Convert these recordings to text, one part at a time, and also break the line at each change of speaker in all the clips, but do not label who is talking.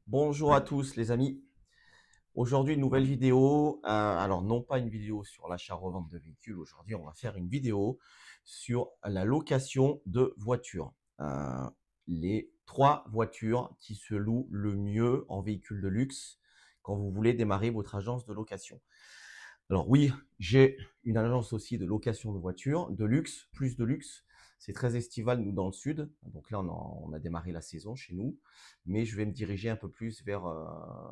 Bonjour à tous les amis. Aujourd'hui, une nouvelle vidéo. Alors, non pas une vidéo sur l'achat-revente de véhicules. Aujourd'hui, on va faire une vidéo sur la location de voitures. Les trois voitures qui se louent le mieux en véhicule de luxe quand vous voulez démarrer votre agence de location. Alors oui, j'ai une agence aussi de location de voitures, de luxe, plus de luxe. C'est très estival, nous, dans le sud. Donc là, on a démarré la saison chez nous. Mais je vais me diriger un peu plus vers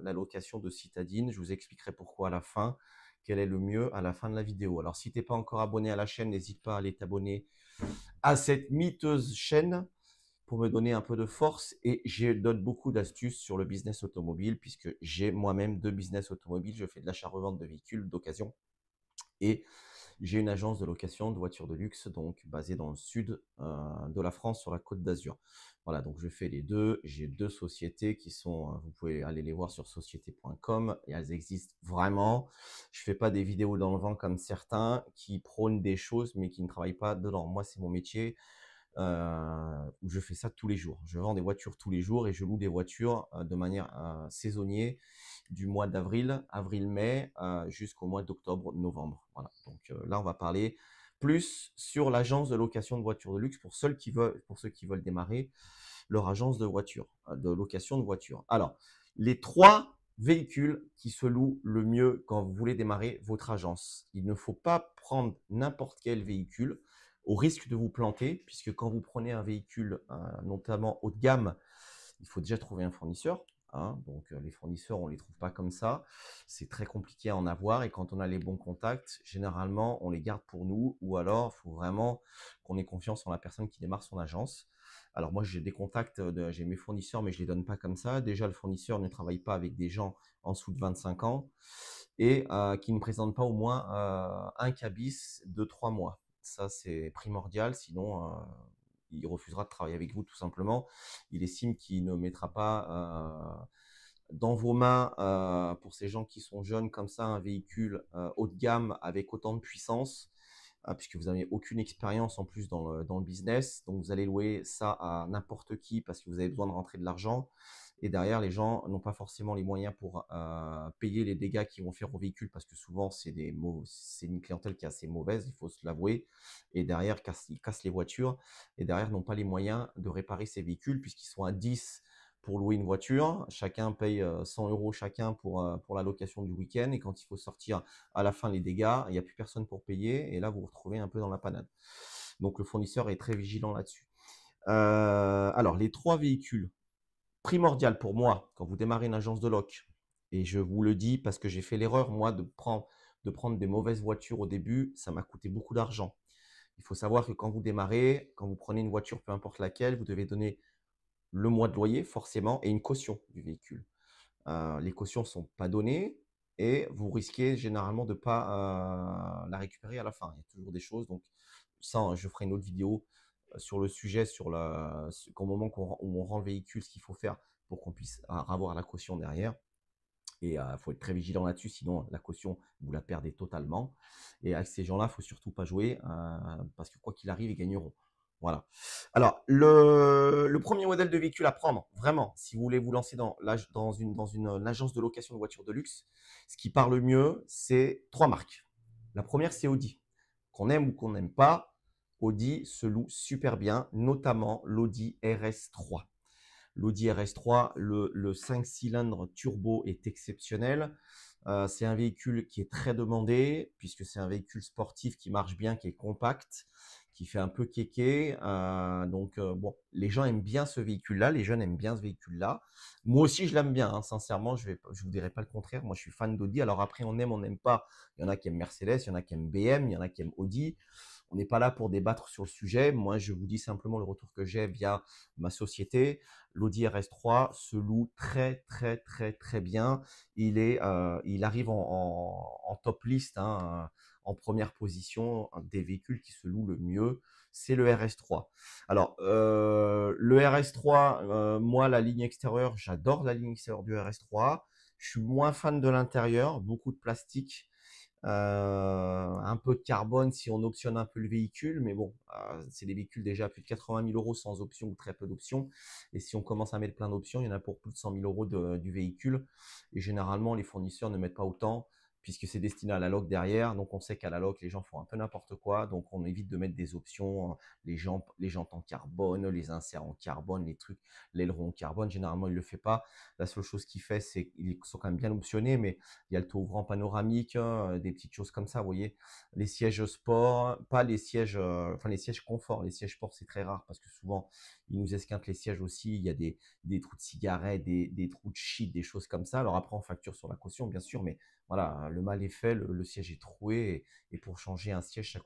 la location de citadine. Je vous expliquerai pourquoi à la fin, quel est le mieux à la fin de la vidéo. Alors, si tu n'es pas encore abonné à la chaîne, n'hésite pas à aller t'abonner à cette miteuse chaîne pour me donner un peu de force. Et je donne beaucoup d'astuces sur le business automobile puisque j'ai moi-même deux business automobiles. Je fais de l'achat-revente de véhicules d'occasion et j'ai une agence de location de voitures de luxe, donc basée dans le sud de la France, sur la Côte d'Azur. Voilà, donc je fais les deux. J'ai deux sociétés qui sont, vous pouvez aller les voir sur société.com et elles existent vraiment. Je ne fais pas des vidéos dans le vent comme certains qui prônent des choses mais qui ne travaillent pas dedans. Moi, c'est mon métier. Où je fais ça tous les jours. Je vends des voitures tous les jours et je loue des voitures de manière saisonnière du mois d'avril, avril-mai jusqu'au mois d'octobre, novembre. Voilà. Donc là, on va parler plus sur l'agence de location de voitures de luxe pour ceux qui veulent démarrer leur agence de voitures, de location de voitures. Alors, les trois véhicules qui se louent le mieux quand vous voulez démarrer votre agence. Il ne faut pas prendre n'importe quel véhicule au risque de vous planter, puisque quand vous prenez un véhicule, notamment haut de gamme, il faut déjà trouver un fournisseur. Donc, les fournisseurs, on ne les trouve pas comme ça. C'est très compliqué à en avoir. Et quand on a les bons contacts, généralement, on les garde pour nous. Ou alors, il faut vraiment qu'on ait confiance en la personne qui démarre son agence. Alors, moi, j'ai des contacts, j'ai mes fournisseurs, mais je ne les donne pas comme ça. Déjà, le fournisseur ne travaille pas avec des gens en dessous de 25 ans et qui ne présentent pas au moins un cabis de 3 mois. Ça, c'est primordial. Sinon, il refusera de travailler avec vous tout simplement. Il estime qu'il ne mettra pas dans vos mains, pour ces gens qui sont jeunes comme ça, un véhicule haut de gamme avec autant de puissance, puisque vous n'avez aucune expérience en plus dans le business. Donc, vous allez louer ça à n'importe qui parce que vous avez besoin de rentrer de l'argent. Et derrière, les gens n'ont pas forcément les moyens pour payer les dégâts qu'ils vont faire au véhicule parce que souvent, c'est une clientèle qui est assez mauvaise, il faut se l'avouer. Et derrière, ils cassent les voitures et derrière, n'ont pas les moyens de réparer ces véhicules puisqu'ils sont à 10 pour louer une voiture. Chacun paye 100 € chacun pour la location du week-end. Et quand il faut sortir à la fin les dégâts, il n'y a plus personne pour payer. Et là, vous vous retrouvez un peu dans la panade. Donc, le fournisseur est très vigilant là-dessus. Alors, les trois véhicules primordial pour moi quand vous démarrez une agence de loc, et je vous le dis parce que j'ai fait l'erreur, moi, de prendre des mauvaises voitures au début, ça m'a coûté beaucoup d'argent. Il faut savoir que quand vous démarrez, quand vous prenez une voiture, peu importe laquelle, vous devez donner le mois de loyer forcément et une caution du véhicule. Les cautions ne sont pas données et vous risquez généralement de ne pas la récupérer à la fin. Il y a toujours des choses. Donc, ça, je ferai une autre vidéo sur le sujet, qu'au moment où on rend le véhicule, ce qu'il faut faire pour qu'on puisse avoir la caution derrière. Et il faut être très vigilant là-dessus, sinon la caution, vous la perdez totalement. Et avec ces gens-là, il ne faut surtout pas jouer parce que quoi qu'il arrive, ils gagneront. Voilà. Alors, le premier modèle de véhicule à prendre, vraiment, si vous voulez vous lancer dans une agence de location de voitures de luxe, ce qui parle le mieux, c'est trois marques. La première, c'est Audi. Qu'on aime ou qu'on n'aime pas, Audi se loue super bien, notamment l'Audi RS3. L'Audi RS3, le 5 cylindres turbo est exceptionnel. C'est un véhicule qui est très demandé puisque c'est un véhicule sportif qui marche bien, qui est compact, qui fait un peu kéké. Donc, bon, les gens aiment bien ce véhicule-là, les jeunes aiment bien ce véhicule-là. Moi aussi, je l'aime bien, hein, sincèrement, je ne vous dirai pas le contraire. Moi, je suis fan d'Audi. Alors après, on aime, on n'aime pas. Il y en a qui aiment Mercedes, il y en a qui aiment BM, il y en a qui aiment Audi. On n'est pas là pour débattre sur le sujet. Moi, je vous dis simplement le retour que j'ai via ma société. L'Audi RS3 se loue très, très, très, très bien. Il arrive en top list, hein, en première position des véhicules qui se louent le mieux. C'est le RS3. Alors, le RS3, moi, la ligne extérieure, j'adore la ligne extérieure du RS3. Je suis moins fan de l'intérieur, beaucoup de plastique. Un peu de carbone si on optionne un peu le véhicule, mais bon, c'est des véhicules déjà à plus de 80 000 euros sans option ou très peu d'options. Et si on commence à mettre plein d'options, il y en a pour plus de 100 000 euros du véhicule. Et généralement, les fournisseurs ne mettent pas autant puisque c'est destiné à la loc derrière. Donc, on sait qu'à la loc, les gens font un peu n'importe quoi. Donc, on évite de mettre des options, les jantes en carbone, les inserts en carbone, les trucs, l'aileron en carbone. Généralement, il ne le fait pas. La seule chose qu'il fait, c'est qu'ils sont quand même bien optionnés, mais il y a le toit ouvrant panoramique, des petites choses comme ça, vous voyez. Les sièges sport, pas les sièges, enfin les sièges confort. Les sièges sport, c'est très rare parce que souvent, ils nous esquintent les sièges aussi. Il y a des trous de cigarettes, des trous de shit, des choses comme ça. Alors après, on facture sur la caution, bien sûr, mais voilà, le mal est fait, le siège est troué et pour changer un siège,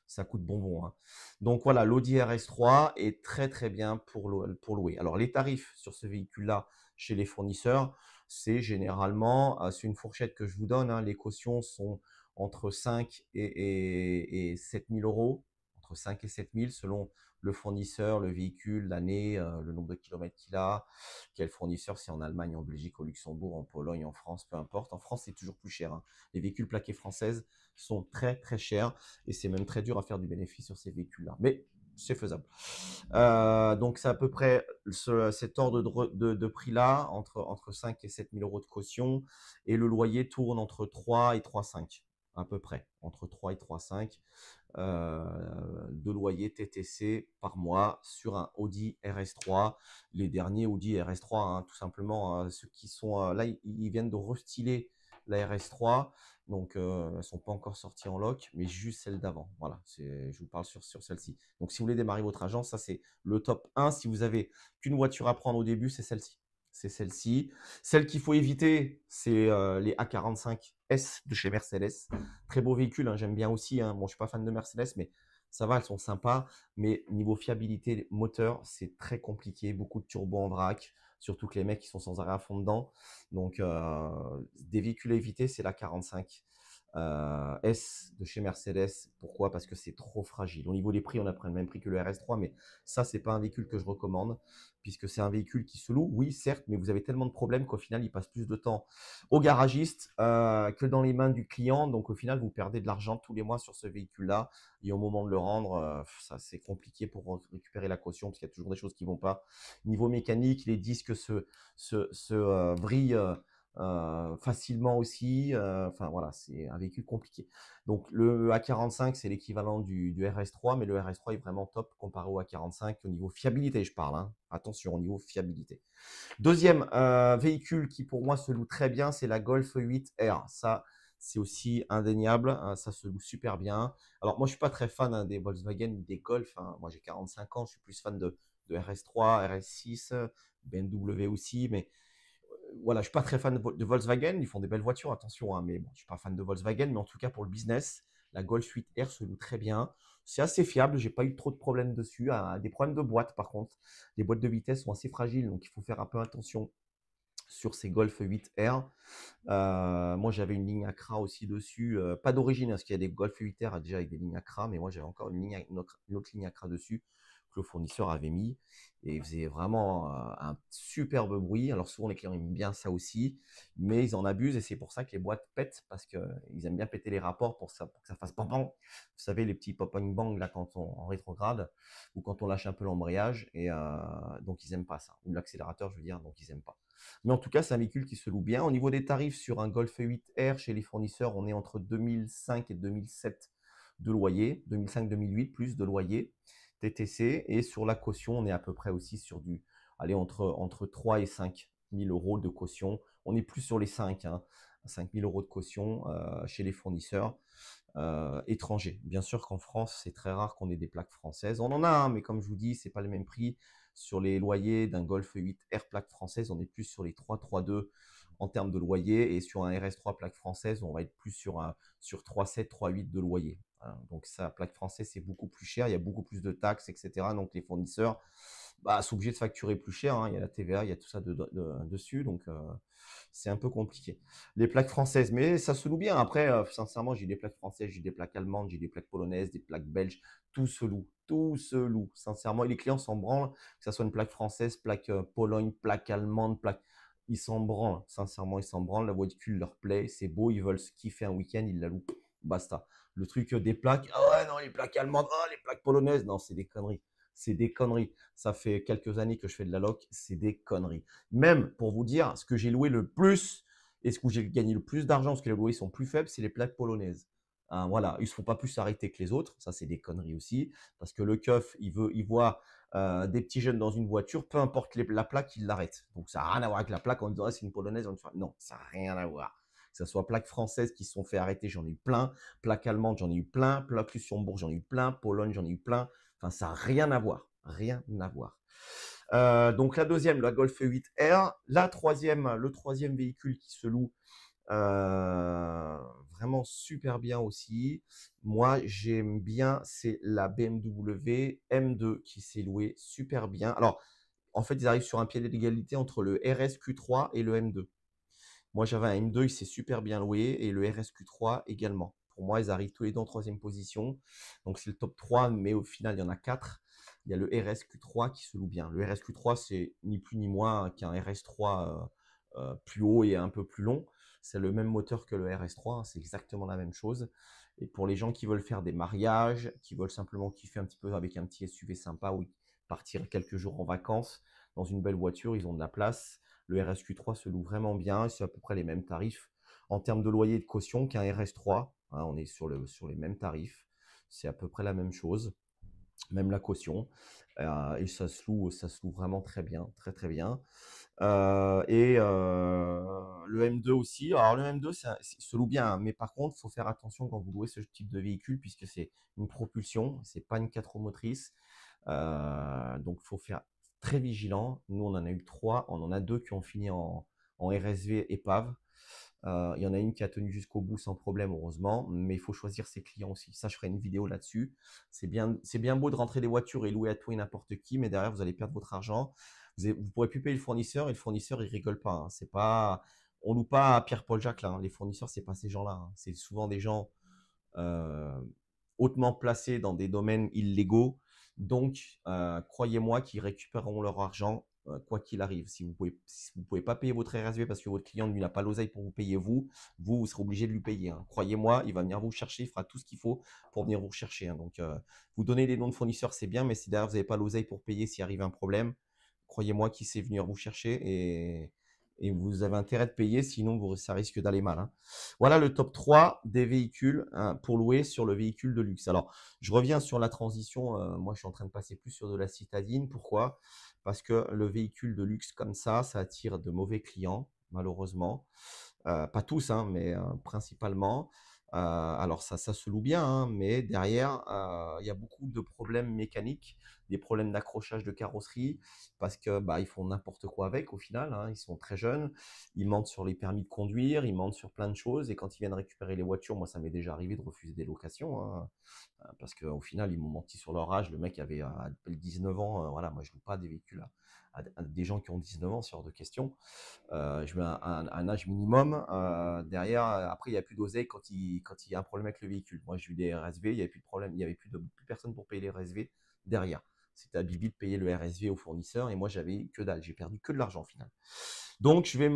ça coûte bonbon, hein. Donc voilà, l'Audi RS3 est très très bien pour louer. Alors les tarifs sur ce véhicule-là chez les fournisseurs, c'est généralement, c'est une fourchette que je vous donne, hein, les cautions sont entre 5 et 7 000 euros, entre 5 et 7 000 selon le fournisseur, le véhicule, l'année, le nombre de kilomètres qu'il a, quel fournisseur, c'est en Allemagne, en Belgique, au Luxembourg, en Pologne, en France, peu importe. En France, c'est toujours plus cher, hein. Les véhicules plaqués françaises sont très très chers et c'est même très dur à faire du bénéfice sur ces véhicules-là. Mais c'est faisable. Donc c'est à peu près cet ordre de prix-là, entre 5 et 7 000 euros de caution, et le loyer tourne entre 3 et 3,5 à peu près, entre 3 et 3,5 de loyer TTC par mois sur un Audi RS3. Les derniers Audi RS3, hein, tout simplement, ceux qui sont là, ils viennent de restyler la RS3. Donc, elles ne sont pas encore sorties en loc, mais juste celles d'avant. Voilà, je vous parle sur celle-ci. Donc, si vous voulez démarrer votre agence, ça, c'est le top 1. Si vous avez qu'une voiture à prendre au début, c'est celle-ci. C'est celle-ci. Celle qu'il faut éviter, c'est les A45S de chez Mercedes. Très beau véhicule, hein, j'aime bien aussi, hein. Bon, je ne suis pas fan de Mercedes, mais ça va, elles sont sympas. Mais niveau fiabilité moteur, c'est très compliqué. Beaucoup de turbo en vrac, surtout que les mecs, ils sont sans arrêt à fond dedans. Donc, des véhicules à éviter, c'est la 45 S de chez Mercedes. Pourquoi? Parce que c'est trop fragile. Au niveau des prix, on a le même prix que le RS3, mais ça, c'est pas un véhicule que je recommande, puisque c'est un véhicule qui se loue, oui, certes, mais vous avez tellement de problèmes qu'au final, il passe plus de temps au garagiste que dans les mains du client. Donc, au final, vous perdez de l'argent tous les mois sur ce véhicule-là. Et au moment de le rendre, ça c'est compliqué pour récupérer la caution parce qu'il y a toujours des choses qui ne vont pas. Niveau mécanique, les disques se brillent facilement aussi. Enfin voilà, c'est un véhicule compliqué. Donc le A45, c'est l'équivalent du RS3, mais le RS3 est vraiment top comparé au A45 au niveau fiabilité, je parle, hein. Attention, au niveau fiabilité. Deuxième véhicule qui pour moi se loue très bien, c'est la Golf 8R. Ça, c'est aussi indéniable, hein, ça se loue super bien. Alors moi, je suis pas très fan, hein, des Volkswagen ou des Golf, hein. Moi, j'ai 45 ans, je suis plus fan de RS3, RS6, BMW aussi, mais voilà, je suis pas très fan de Volkswagen. Ils font des belles voitures, attention, hein, mais bon, je suis pas fan de Volkswagen. Mais en tout cas, pour le business, la Golf 8R se loue très bien. C'est assez fiable, j'ai pas eu trop de problèmes dessus. Des problèmes de boîte, par contre. Les boîtes de vitesse sont assez fragiles, donc il faut faire un peu attention sur ces Golf 8R. Moi, j'avais une ligne Acra aussi dessus. Pas d'origine, hein, parce qu'il y a des Golf 8R déjà avec des lignes Acra, mais moi, j'avais encore une autre ligne Acra dessus que le fournisseur avait mis. Et il faisait vraiment un superbe bruit. Alors, souvent, les clients aiment bien ça aussi, mais ils en abusent et c'est pour ça que les boîtes pètent, parce qu'ils aiment bien péter les rapports pour que ça fasse pam pam. Vous savez, les petits pop bang là quand on en rétrograde ou quand on lâche un peu l'embrayage. Et donc, ils n'aiment pas ça. Ou l'accélérateur, je veux dire, donc ils n'aiment pas. Mais en tout cas, c'est un véhicule qui se loue bien. Au niveau des tarifs, sur un Golf 8R, chez les fournisseurs, on est entre 2005 et 2007 de loyer, 2005-2008 plus de loyer TTC. Et sur la caution, on est à peu près aussi sur allez, entre 3 et 5 000 euros de caution. On est plus sur les 5, hein, 5 000 euros de caution chez les fournisseurs étrangers. Bien sûr qu'en France, c'est très rare qu'on ait des plaques françaises. On en a, hein, mais comme je vous dis, c'est pas le même prix. Sur les loyers d'un Golf 8R plaque française, on est plus sur les 3,2 en termes de loyer. Et sur un RS3 plaque française, on va être plus sur 3,7, 3,8 de loyer. Hein. Donc ça, plaque française, c'est beaucoup plus cher. Il y a beaucoup plus de taxes, etc. Donc les fournisseurs sont obligés de facturer plus cher, hein. Il y a la TVA, il y a tout ça dessus. Donc c'est un peu compliqué. Les plaques françaises, mais ça se loue bien. Après, sincèrement, j'ai des plaques françaises, j'ai des plaques allemandes, j'ai des plaques polonaises, des plaques belges. Tout se loue. Tout se loue. Sincèrement, et les clients s'en branlent, que ce soit une plaque française, plaque Pologne, plaque allemande, plaque. Ils s'en branlent, sincèrement, ils s'en branlent. La voiture leur plaît, c'est beau, ils veulent se kiffer un week-end, ils la louent. Basta. Le truc des plaques, ah ouais, non, les plaques allemandes, ah, les plaques polonaises, non, c'est des conneries. C'est des conneries. Ça fait quelques années que je fais de la loc, c'est des conneries. Même pour vous dire, ce que j'ai loué le plus et ce où j'ai gagné le plus d'argent, parce que les loyers sont plus faibles, c'est les plaques polonaises. Hein, voilà, ils ne se font pas plus arrêter que les autres, ça c'est des conneries aussi, parce que le keuf, il voit des petits jeunes dans une voiture, peu importe la plaque, ils l'arrêtent. Donc ça n'a rien à voir avec la plaque, on dirait c'est une polonaise, non, ça n'a rien à voir. Que ce soit plaque française qui se sont fait arrêter, j'en ai eu plein, plaque allemande, j'en ai eu plein, plaque Luxembourg, j'en ai eu plein, Pologne, j'en ai eu plein, enfin ça n'a rien à voir, rien à voir. Donc la deuxième, la Golf 8R, la troisième, le troisième véhicule qui se loue, vraiment super bien aussi. Moi, j'aime bien, c'est la BMW M2 qui s'est louée super bien. Alors, en fait, ils arrivent sur un pied d'égalité entre le RSQ3 et le M2. Moi, j'avais un M2, il s'est super bien loué et le RSQ3 également. Pour moi, ils arrivent tous les deux en troisième position. Donc, c'est le top 3, mais au final, il y en a 4. Il y a le RSQ3 qui se loue bien. Le RSQ3, c'est ni plus ni moins qu'un RS3 plus haut et un peu plus long. C'est le même moteur que le RS3, hein, c'est exactement la même chose. Et pour les gens qui veulent faire des mariages, qui veulent simplement kiffer un petit peu avec un petit SUV sympa ou partir quelques jours en vacances dans une belle voiture, ils ont de la place. Le RSQ3 se loue vraiment bien, c'est à peu près les mêmes tarifs en termes de loyer et de caution qu'un RS3. Hein, on est sur les mêmes tarifs, c'est à peu près la même chose, même la caution. Et ça se loue vraiment très bien, très très bien. Le M2 aussi. Alors le M2, se loue bien, hein, mais par contre, il faut faire attention quand vous louez ce type de véhicule puisque c'est une propulsion, c'est pas une 4 roues motrices. Donc il faut faire très vigilant. Nous, on en a eu 3, on en a 2 qui ont fini en RSV épave. Il y en a une qui a tenu jusqu'au bout sans problème, heureusement, mais il faut choisir ses clients aussi. Ça, je ferai une vidéo là-dessus. C'est bien beau de rentrer des voitures et louer à tout et n'importe qui, mais derrière, vous allez perdre votre argent. Vous ne pourrez plus payer le fournisseur et le fournisseur, il rigole pas. Hein. C'est pas, on loue pas à Pierre-Paul Jacques là. Hein. Les fournisseurs, c'est pas ces gens-là. Hein. C'est souvent des gens euh, hautement placés dans des domaines illégaux. Donc, croyez-moi qu'ils récupéreront leur argent quoi qu'il arrive. Si vous pouvez pas payer votre RSV parce que votre client ne lui a pas l'oseille pour vous payer vous serez obligé de lui payer. Hein. Croyez-moi, il va venir vous chercher, il fera tout ce qu'il faut pour venir vous chercher. Hein. Donc, vous donner des noms de fournisseurs, c'est bien, mais si derrière vous n'avez pas l'oseille pour payer s'il arrive un problème, croyez-moi qu'il sait venir vous chercher et vous avez intérêt de payer, sinon ça risque d'aller mal. Hein. Voilà le top 3 des véhicules hein, pour louer sur le véhicule de luxe. Alors, je reviens sur la transition. Moi, je suis en train de passer plus sur de la citadine. Pourquoi? Parce que le véhicule de luxe comme ça attire de mauvais clients, malheureusement. Pas tous, hein, mais principalement. Alors ça se loue bien, hein, mais derrière, il y a beaucoup de problèmes mécaniques, des problèmes d'accrochage de carrosserie, parce que bah, ils font n'importe quoi avec au final. Hein, ils sont très jeunes, ils mentent sur les permis de conduire, ils mentent sur plein de choses, et quand ils viennent récupérer les voitures, moi ça m'est déjà arrivé de refuser des locations, hein, parce qu'au final ils m'ont menti sur leur âge. Le mec avait 19 ans, voilà, moi je loue pas des véhicules à des gens qui ont 19 ans, c'est hors de question. Je mets un âge minimum. Derrière, après, il n'y a plus d'oseille quand il y a un problème avec le véhicule. Moi, j'ai eu des RSV, il n'y avait plus de problème, il n'y avait plus personne pour payer les RSV derrière. C'était à Bibi de payer le RSV au fournisseur et moi, j'avais que dalle. J'ai perdu que de l'argent au final. Donc, je vais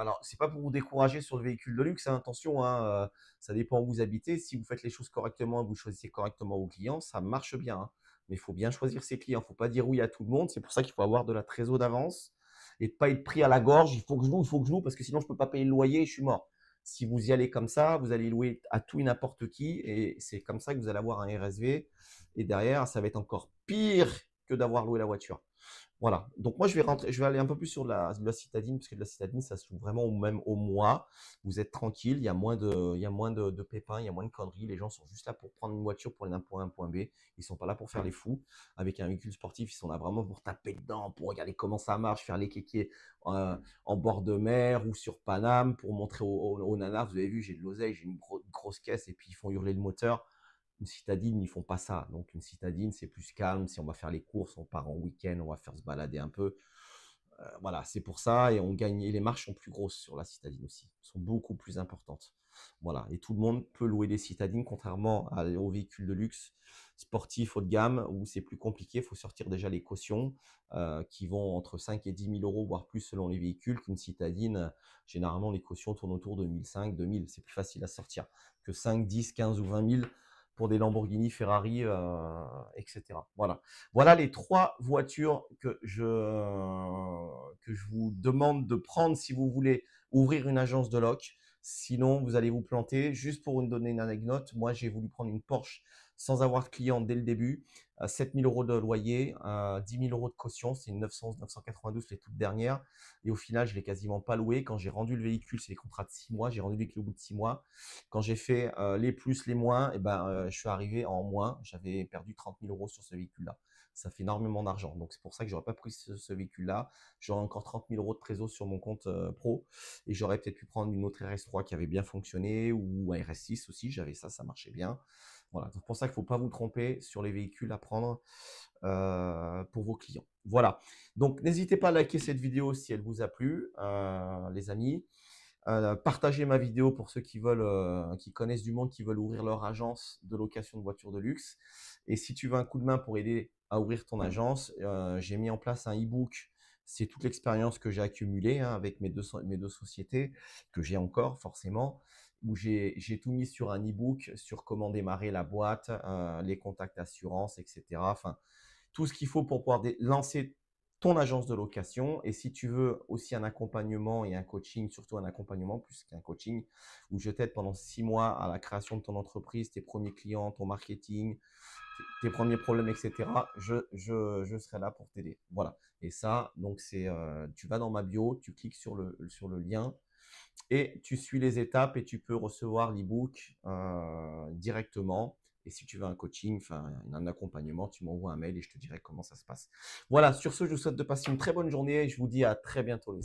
Alors, c'est pas pour vous décourager sur le véhicule de luxe, hein, attention, hein, ça dépend où vous habitez. Si vous faites les choses correctement et vous choisissez correctement vos clients, ça marche bien. Hein. Mais il faut bien choisir ses clients. Il ne faut pas dire oui à tout le monde. C'est pour ça qu'il faut avoir de la trésor d'avance et de pas être pris à la gorge. Il faut que je loue, il faut que je loue, parce que sinon je peux pas payer le loyer et je suis mort. Si vous y allez comme ça, vous allez louer à tout et n'importe qui, et c'est comme ça que vous allez avoir un RSV. Et derrière, ça va être encore pire que d'avoir loué la voiture. Voilà. Donc moi, je vais aller un peu plus sur de la citadine, parce que de la citadine, ça se loue vraiment même au mois. Vous êtes tranquille, il y a moins de pépins, il y a moins de conneries. Les gens sont juste là pour prendre une voiture pour aller d'un point A à un point B. Ils sont pas là pour faire les fous. Avec un véhicule sportif, ils sont là vraiment pour taper dedans, pour regarder comment ça marche, faire les kékés en bord de mer ou sur Paname, pour montrer aux nanas, vous avez vu, j'ai de l'oseille, j'ai une grosse caisse, et puis ils font hurler le moteur. Une citadine, ils font pas ça. Donc une citadine, c'est plus calme. Si on va faire les courses, on part en week-end, on va faire se balader un peu. Voilà, c'est pour ça. Et on gagne. Et les marches sont plus grosses sur la citadine aussi. Elles sont beaucoup plus importantes. Voilà. Et tout le monde peut louer des citadines, contrairement aux véhicules de luxe. sportif haut de gamme où c'est plus compliqué. Il faut sortir déjà les cautions qui vont entre 5 et 10 000 euros, voire plus selon les véhicules. Qu'une citadine, généralement, les cautions tournent autour de 1 500, 2 000. C'est plus facile à sortir que 5, 10, 15 ou 20 000 pour des Lamborghini, Ferrari, etc. Voilà. Voilà les 3 voitures que je vous demande de prendre si vous voulez ouvrir une agence de loc. Sinon, vous allez vous planter. Juste pour vous donner une anecdote, moi, j'ai voulu prendre une Porsche sans avoir de client dès le début. 7 000 euros de loyer, 10 000 euros de caution, c'est une 992, les toutes dernières. Et au final, je ne l'ai quasiment pas loué. Quand j'ai rendu le véhicule, c'est des contrats de 6 mois. J'ai rendu le véhicule au bout de 6 mois. Quand j'ai fait les plus, les moins, et ben, je suis arrivé en moins. J'avais perdu 30 000 euros sur ce véhicule-là. Ça fait énormément d'argent. Donc, c'est pour ça que je n'aurais pas pris ce véhicule-là. J'aurais encore 30 000 euros de trésor sur mon compte pro. Et j'aurais peut-être pu prendre une autre RS3 qui avait bien fonctionné ou un RS6 aussi. J'avais ça, ça marchait bien. Voilà, c'est pour ça qu'il ne faut pas vous tromper sur les véhicules à prendre pour vos clients. Voilà, donc n'hésitez pas à liker cette vidéo si elle vous a plu, les amis. Partagez ma vidéo pour ceux qui veulent, qui connaissent du monde, qui veulent ouvrir leur agence de location de voitures de luxe. Et si tu veux un coup de main pour aider à ouvrir ton agence, j'ai mis en place un e-book. C'est toute l'expérience que j'ai accumulée avec mes deux sociétés, que j'ai encore forcément, où j'ai tout mis sur un e-book sur comment démarrer la boîte, les contacts assurance, etc. Enfin, tout ce qu'il faut pour pouvoir lancer ton agence de location. Et si tu veux aussi un accompagnement et un coaching, surtout un accompagnement plus qu'un coaching, où je t'aide pendant 6 mois à la création de ton entreprise, tes premiers clients, ton marketing, tes premiers problèmes, etc., je serai là pour t'aider. Voilà. Et ça, donc, tu vas dans ma bio, tu cliques sur le lien et tu suis les étapes et tu peux recevoir l'e-book directement. Et si tu veux un coaching, enfin un accompagnement, tu m'envoies un mail et je te dirai comment ça se passe. Voilà, sur ce, je vous souhaite de passer une très bonne journée et je vous dis à très bientôt.